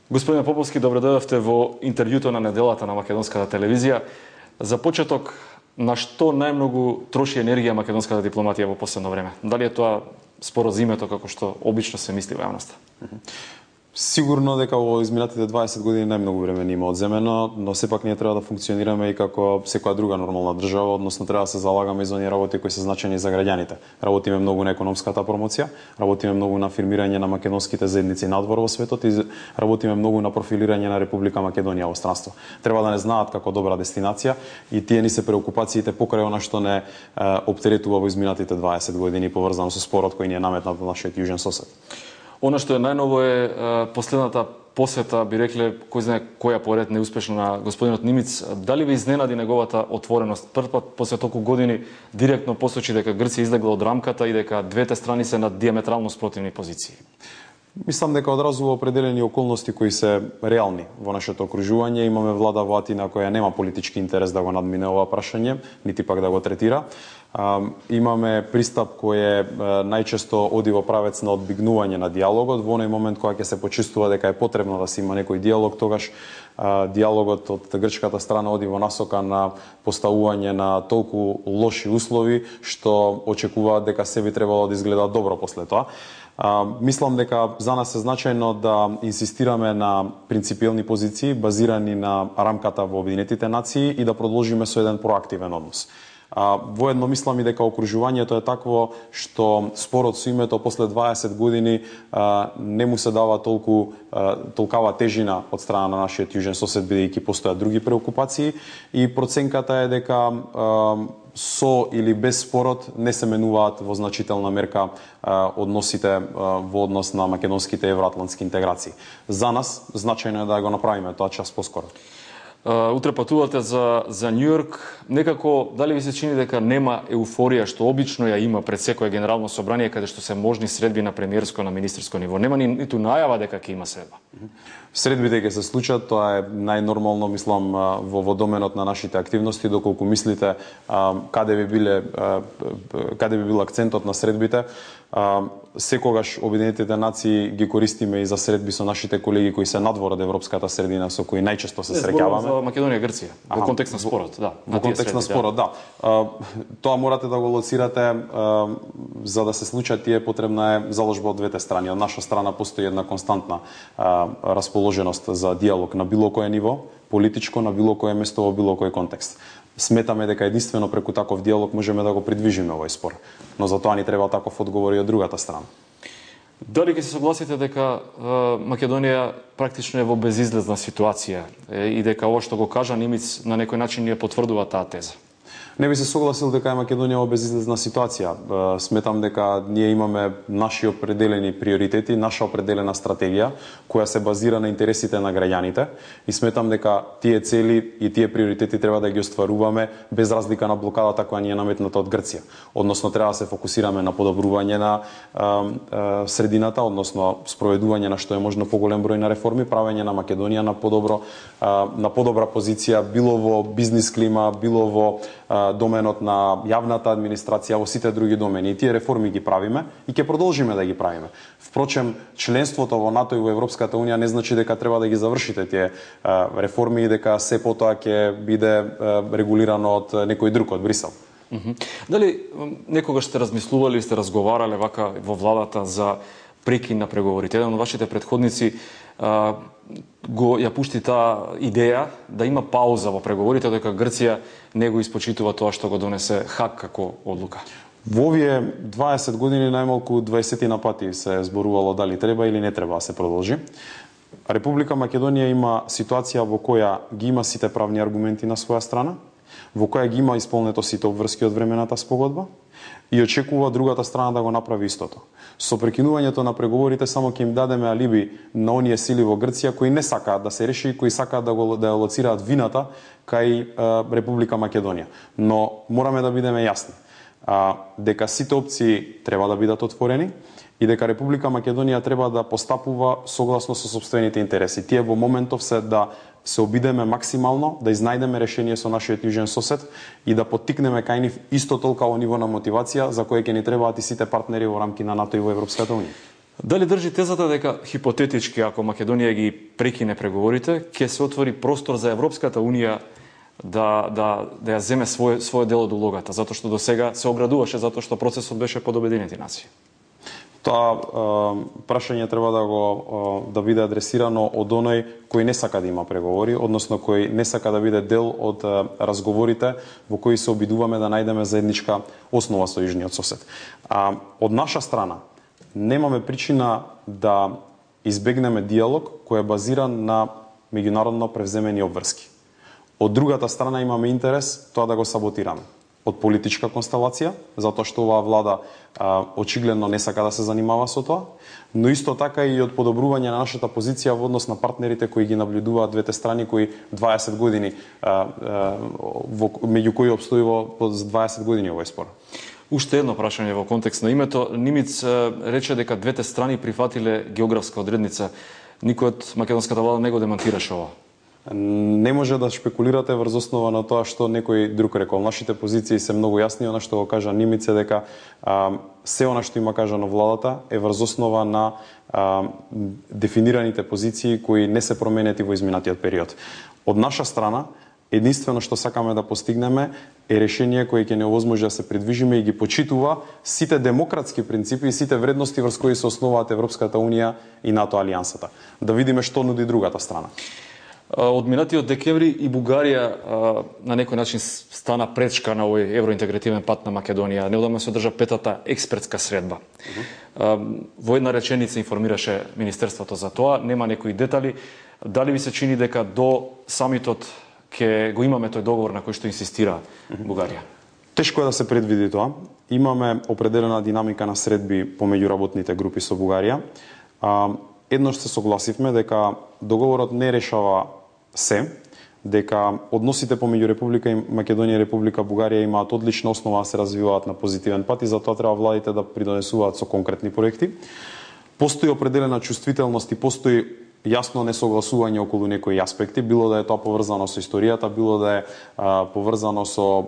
Господине Поповски, добре дојдовте во интервјуто на неделата на македонската телевизија. За почеток, на што најмногу троши енергија македонската дипломатија во последно време? Дали е тоа спорот за името како што обично се мисли во јавноста? Сигурно дека во изминатите 20 години најмногу време ни има одземено, но сепак ние треба да функционираме и како секоја друга нормална држава, односно треба да се залагаме за оние работи кои се значени за граѓаните. Работиме многу на економската промоција, работиме многу на афирмирање на македонските заедници надвор во светот и работиме многу на профилирање на Република Македонија во странство. Треба да не знаат како добра дестинација и тие ни се преокупациите покрај она што не оптеретува во изминатите 20 години поврзано со спорот кој ни е наметнат на нашиот јужен сосед. Она што е најново е последната посета, би рекле, кој знае која поред неуспешна на господинот Нимиц. Дали ви изненади неговата отвореност? Прв пат после толку години директно посочи дека Грција излегла од рамката и дека двете страни се на диаметрално спротивни позиции. Мислам дека одразува определени околности кои се реални во нашето окружување. Имаме влада во Атина која нема политички интерес да го надмине ова прашање, нити пак да го третира. Имаме пристап кој е најчесто оди во правец на одбигнување на диалогот. Во оној момент кога ќе се почувствува дека е потребно да се има некој диалог, тогаш диалогот од грчката страна оди во насока на поставување на толку лоши услови што очекуваат дека се би требало да изгледа добро после тоа. Мислам дека за нас е значајно да инсистираме на принципиелни позиции базирани на рамката во Обединетите нации и да продолжиме со еден проактивен однос. Воедно мислам и дека окружувањето е такво што спорот со името после 20 години не му се дава толкава тежина од страна на нашиот јужен сосед, бидејќи постојат други преокупации и проценката е дека со или без спорот не се менуваат во значителна мерка односите во однос на македонските евроатлантски интеграции. За нас значајно е да го направиме тоа час поскоро. Утре патувате за Њујорк. Некако, дали ви се чини дека нема еуфорија што обично ја има пред секое генерално собрание каде што се можни средби на премиерско, на министерско ниво? Нема ниту најава дека ќе има средба. Средбите ќе се случат, тоа е најнормално, мислам, во доменот на нашите активности, доколку мислите каде би бил акцентот на средбите. Секогаш Обединетите нации ги користиме и за средби со нашите колеги кои се надвор од европската средина со кои најчесто се среќаваме. За Македонија и Грција, во контекст на спорот, да. Во контекст на спорот, да. Тоа морате да го лоцирате, за да се случат тие потребна е заложба од двете страни. Од наша страна постои една константна расположеност за диалог на било кое ниво, политичко, на било кое место, во било кој контекст. Сметаме дека единствено преку таков диалог можеме да го придвижиме овој спор, но за тоа ни треба таков одговор и од другата страна. Дали ќе се согласите дека Македонија практично е во безизлезна ситуација и дека ова што го кажа Нимиц на некој начин ја потврдува таа теза? Не би се согласил дека е Македонија во безизлезна ситуација. Сметам дека ние имаме наши определени приоритети, наша определена стратегија која се базира на интересите на граѓаните и сметам дека тие цели и тие приоритети треба да ги остваруваме без разлика на блокадата која ни е наметната од Грција. Односно треба да се фокусираме на подобрување на средината, односно спроведување на што е можно поголем број на реформи, правење на Македонија на подобра позиција, било во бизнис клима, било во доменот на јавната администрација, во сите други домени. И тие реформи ги правиме и ќе продолжиме да ги правиме. Впрочем, членството во НАТО и во Европската Унија не значи дека треба да ги завршите тие реформи и дека се потоа ќе биде регулирано од некој друг, од Брисел. Дали некогаш сте размислували, сте разговарале вака во владата за прекин на преговорите? Еден од вашите претходници ја пушти таа идеја да има пауза во преговорите дека Грција не го испочитува тоа што го донесе Хаг како одлука. Во овие 20 години најмалку 20 пати се зборувало дали треба или не треба да се продолжи. Република Македонија има ситуација во која ги има сите правни аргументи на своја страна, во која ги има исполнето сите обврски од времената спогодба и очекува другата страна да го направи истото. Со прекинувањето на преговорите само ќе им дадеме алиби на оние сили во Грција кои не сакаат да се реши и кои сакаат да ја лоцираат вината кај Република Македонија. Но мораме да бидеме јасни дека сите опции треба да бидат отворени и дека Република Македонија треба да постапува согласно со сопствените интереси. Тие во моментов се да се обидеме максимално да изнајдеме решение со нашиот јужен сосед и да поттикнеме кај нив исто толкаво ниво на мотивација за кое ќе ни требаат и сите партнери во рамки на НАТО и во Европската Унија. Дали држи тезата дека хипотетички, ако Македонија ги прекине преговорите, ќе се отвори простор за Европската Унија да ја земе свој дел од улогата, затоа што до сега се оградуваше затоа што процесот беше под Обединените нации? Тоа прашање треба да биде адресирано од оној кој не сака да има преговори, односно кој не сака да биде дел од разговорите во кои се обидуваме да најдеме заедничка основа со южниот сосед. Од наша страна немаме причина да избегнеме диалог кој е базиран на меѓународно превземени обврски. Од другата страна имаме интерес тоа да го саботираме. Од политичка констелација, затоа што оваа влада очигледно не сака да се занимава со тоа, но исто така и од подобрување на нашата позиција во однос на партнерите кои ги наблюдуваат двете страни кои 20 години меѓу кои обстојува за 20 години овој спор. Уште едно прашање во контекст на името. Нимиц рече дека двете страни прифатиле географска одредница. Никој од македонската влада не го демонтираше ова. Не може да шпекулирате врз основа на тоа што некој друг рекол. Нашите позиции се многу јасни, она што го кажа Нимиц е дека се она што има кажано владата е врз основа на дефинираните позиции кои не се променети во изминатиот период. Од наша страна, единствено што сакаме да постигнеме е решение кое ќе не овозможи да се придвижиме и ги почитува сите демократски принципи и сите вредности врз кои се основаат Европската Унија и НАТО алијансата. Да видиме што нуди другата страна. Од минатиот декември и Бугарија на некој начин стана пречка на овој евроинтегративен пат на Македонија. Неодамна се одржа петата експертска средба. Во една реченица информираше Министерството за тоа, нема некои детали. Дали ви се чини дека до самитот ќе го имаме тој договор на кој што инсистира Бугарија? Тешко е да се предвиди тоа. Имаме определена динамика на средби помеѓу работните групи со Бугарија. Еднош се согласивме дека договорот не решава се, дека односите помеѓу Република Македонија и Република Бугарија имаат одлична основа да се развиваат на позитивен пат и затоа треба владите да придонесуваат со конкретни проекти. Постои определена чувствителност и постои јасно несогласување околу некои аспекти, било да е тоа поврзано со историјата, било да е поврзано со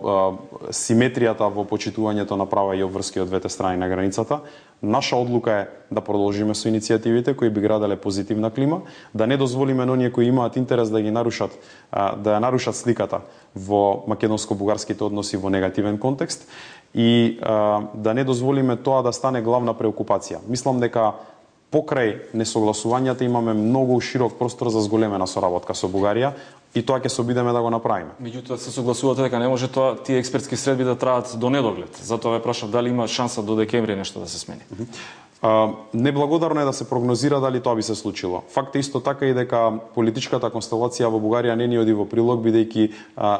симетријата во почитувањето на права и обврски од двете страни на границата. Наша одлука е да продолжиме со иницијативите кои би граделе позитивна клима, да не дозволиме на оние кои имаат интерес да ги нарушат, да ја нарушат сликата во македонско-бугарските односи во негативен контекст и да не дозволиме тоа да стане главна преокупација. Мислам дека покрај несогласувањата имаме многу широк простор за зголемена соработка со Бугарија и тоа ќе се обидеме да го направиме. Меѓутоа се согласувате дека не може тоа тие експертски средби да траат до недоглед. Затоа ве прашав дали има шанса до декември нешто да се смени. Неблагодарно е да се прогнозира дали тоа би се случило. Факт е исто така и дека политичката констелација во Бугарија не ни оди во прилог, бидејќи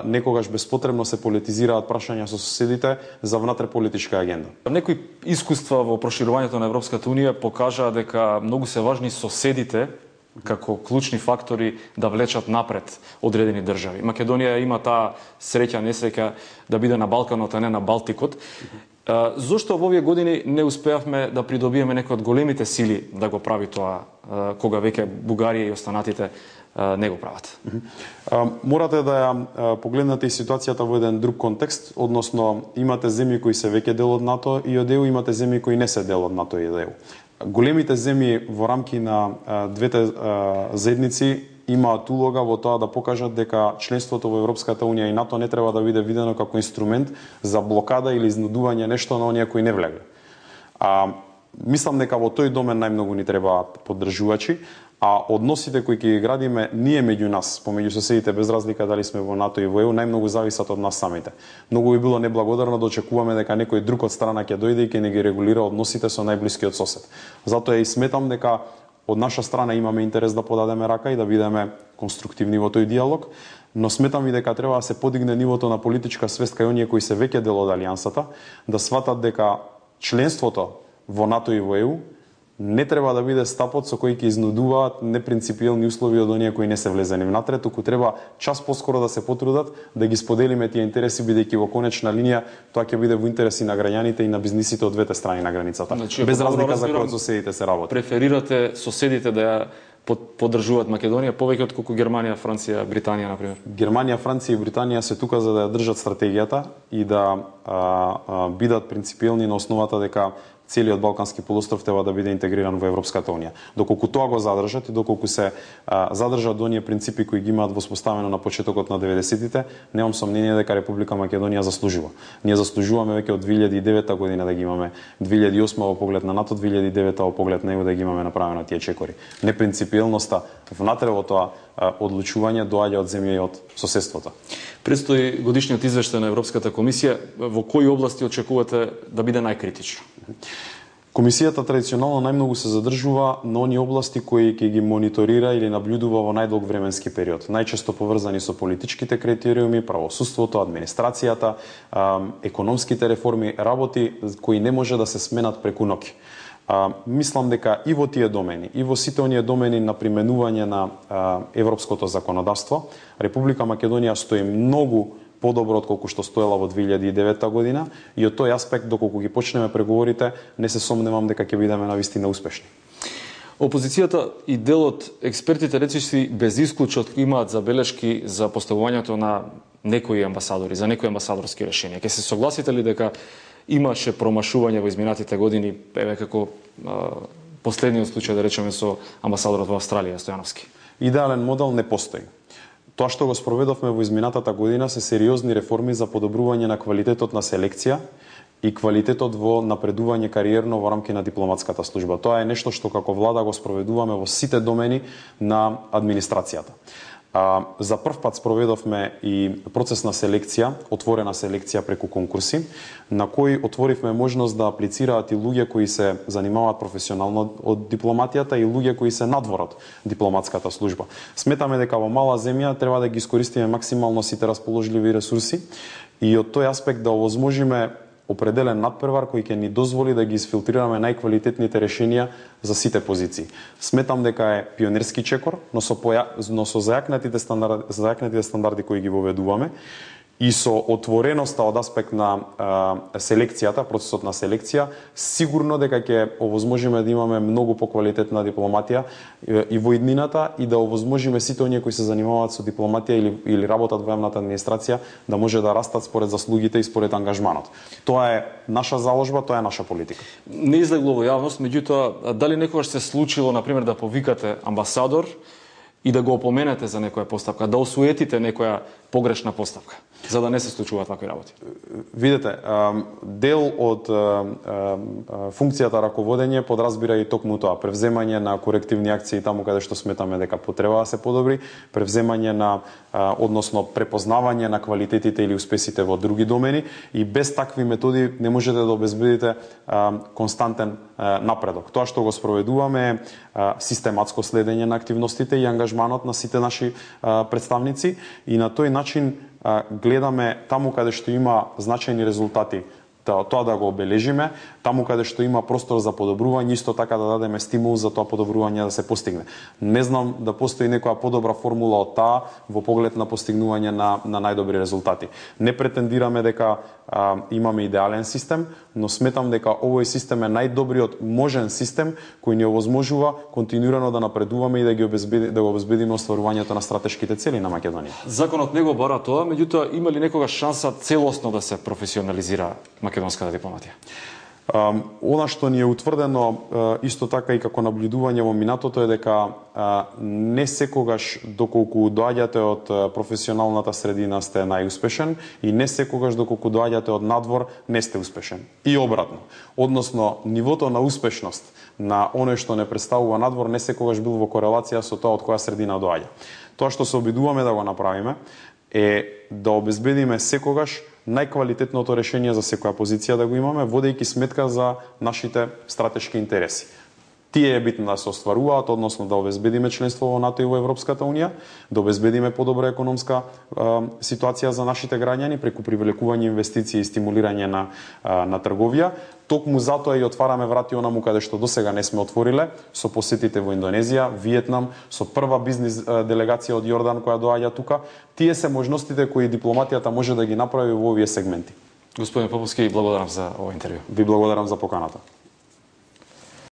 некогаш беспотребно се политизираат прашања со соседите за внатреполитичка агенда. Некои искуства во проширувањето на Европската Унија покажаа дека многу се важни соседите како клучни фактори да влечат напред одредени држави. Македонија има таа среќа, несреќа да биде на Балканот, а не на Балтикот. Зошто во овие години не успеавме да придобиеме некои од големите сили да го прави тоа, кога веќе Бугарија и останатите не го прават? Морате да ја погледнете и ситуацијата во еден друг контекст, односно имате земји кои се веќе дел од НАТО и од ЕУ, имате земји кои не се дел од НАТО и од ЕУ. Големите земји во рамки на двете заедници имаат улога во тоа да покажат дека членството во Европската Унија и НАТО не треба да биде видено како инструмент за блокада или изнудување нешто на оние кои не влегле. Мислам дека во тој домен најмногу ни требаат поддржувачи, а односите кои ќе ги градиме ние меѓу нас, помеѓу соседите без разлика дали сме во НАТО и во ЕУ, најмногу зависат од нас самите. Многу би било неблагодарно да очекуваме дека некој друг од страна ќе дојде и ќе не ги регулира односите со најблискиот сосед. Затоа и сметам дека од наша страна имаме интерес да подадеме рака и да бидеме конструктивни во тој диалог, но сметам и дека треба да се подигне нивото на политичка свест кај оние кои се веќе дел од алијансата, да сватат дека членството во НАТО и во ЕУ не треба да биде стапот со кој ќе изнудуваат непринципиелни услови од оние кои не се влезени внатре, туку треба час поскоро да се потрудат да ги споделиме тие интереси, бидејќи во конечна линија тоа ќе биде во интереси на граѓаните и на бизнисите од двете страни на границата. Значи, без разлика за кој од соседите се работи. Преферирате соседите да ја поддржуваат Македонија повеќе отколку Германија, Франција, Британија на пример? Германија, Франција и Британија се тука за да ја држат стратегијата и да бидат принципиелни на основата дека целиот Балкански полуостров треба да биде интегриран во Европската унија. Доколку тоа го задржат и доколку се задржат до оние принципи кои ги имаат воспоставено на почетокот на 90-тите, немам сомнение дека Република Македонија заслужува. Ние заслужуваме веќе од 2009 година да ги имаме, 2008 во поглед на НАТО, 2009 во поглед на ЕУ да ги имаме направено тие чекори. Непринципиелноста внатре во тоа одлучување доаѓа од земја и од соседството. Предстои годишниот извештај на Европската комисија. Во кои области очекувате да биде најкритично? Комисијата традиционално најмногу се задржува на оние области кои ќе ги мониторира или наблюдува во најдолг временски период. Најчесто поврзани со политичките критериуми, правосудството, администрацијата, економските реформи, работи кои не може да се сменат преку ноќ. Мислам дека и во тие домени, и во сите оние домени на применување на европското законодавство, Република Македонија стои многу подобро од колку што стоела во 2009 година и од тој аспект, доколку ги почнеме преговорите, не се сомневам дека ќе бидеме навистина успешни. Опозицијата и дел од експертите речиси без исклучок имаат забелешки за поставувањето на некои амбасадори, за некои амбасадорски решенија. Ќе се согласите ли дека имаше промашување во изминатите години, еве како последниот случај да речеме со амбасадорот во Австралија Стојановски? Идеален модел не постои. Тоа што го спроведовме во изминатата година се сериозни реформи за подобрување на квалитетот на селекција и квалитетот во напредување кариерно во рамки на дипломатската служба. Тоа е нешто што како влада го спроведуваме во сите домени на администрацијата. За прв пат спроведовме и процес на селекција, отворена селекција преку конкурси, на кои отворивме можност да аплицираат и луѓе кои се занимаваат професионално од дипломатијата и луѓе кои се надвор од дипломатската служба. Сметаме дека во мала земја треба да ги искористиме максимално сите расположливи ресурси и од тој аспект да овозможиме определен надпревар кој ќе ни дозволи да ги изфилтрираме најквалитетните решенија за сите позиции. Сметам дека е пионерски чекор, но со зајакнатите стандарди кои ги воведуваме и со отвореноста од аспект на селекцијата, процесот на селекција, сигурно дека ќе овозможиме да имаме многу поквалитетна дипломатија и во иднината и да овозможиме сите оние кои се занимаваат со дипломатија или работат во јавната администрација да може да растат според заслугите и според ангажманот. Тоа е наша заложба, тоа е наша политика. Не излегло во јавност, меѓутоа, дали некогаш се случило, например, да повикате амбасадор и да го опоменете за некоја постапка, да осуетите некоја погрешна постапка, за да не се случуваат вакви работи? Видете, дел од функцијата раководење подразбира и токму тоа, превземање на корективни акции таму каде што сметаме дека потреба да се подобри, превземање на односно препознавање на квалитетите или успесите во други домени и без такви методи не можете да обезбедите константен напредок. Тоа што го спроведуваме е систематско следење на активностите и ангажманот на сите наши представници и на тој начин гледаме таму каде што има значајни резултати тоа да го обележиме, таму каде што има простор за подобрување, исто така да дадеме стимул за тоа подобрување да се постигне. Не знам да постои некоја подобра формула од таа во поглед на постигнување на најдобри резултати. Не претендираме дека имаме идеален систем, но сметам дека овој систем е најдобриот можен систем кој ни овозможува континуирано да напредуваме и да го обезбедиме остварувањето на стратешките цели на Македонија. Законот не го бара тоа, меѓутоа има ли некогаш шанса целосно да се професионализира македонската дипломатија? Она што ни е утврдено исто така и како наблюдување во минатото е дека не секогаш доколку доаѓате од професионалната средина сте најуспешен и не секогаш доколку доаѓате од надвор не сте успешен. И обратно. Односно, нивото на успешност на оној што не представува надвор не секогаш бил во корелација со тоа од која средина доаѓа. Тоа што се обидуваме да го направиме е да обезбедиме секогаш најквалитетното решение за секоја позиција да го имаме, водејќи сметка за нашите стратешки интереси. Тие е битно да се остваруваат, односно да обезбедиме членство во НАТО и во Европската унија, да обезбедиме подобра економска ситуација за нашите граѓани преку привлекување инвестиции и стимулирање на трговија. Токму затоа и отвараме врати онаму каде што досега не сме отвориле, со посетите во Индонезија, Виетнам, со прва бизнис делегација од Јордан која доаѓа тука. Тие се можностите кои дипломатијата може да ги направи во овие сегменти. Господин Поповски, благодарам за овој интервју. Ви благодарам за поканата.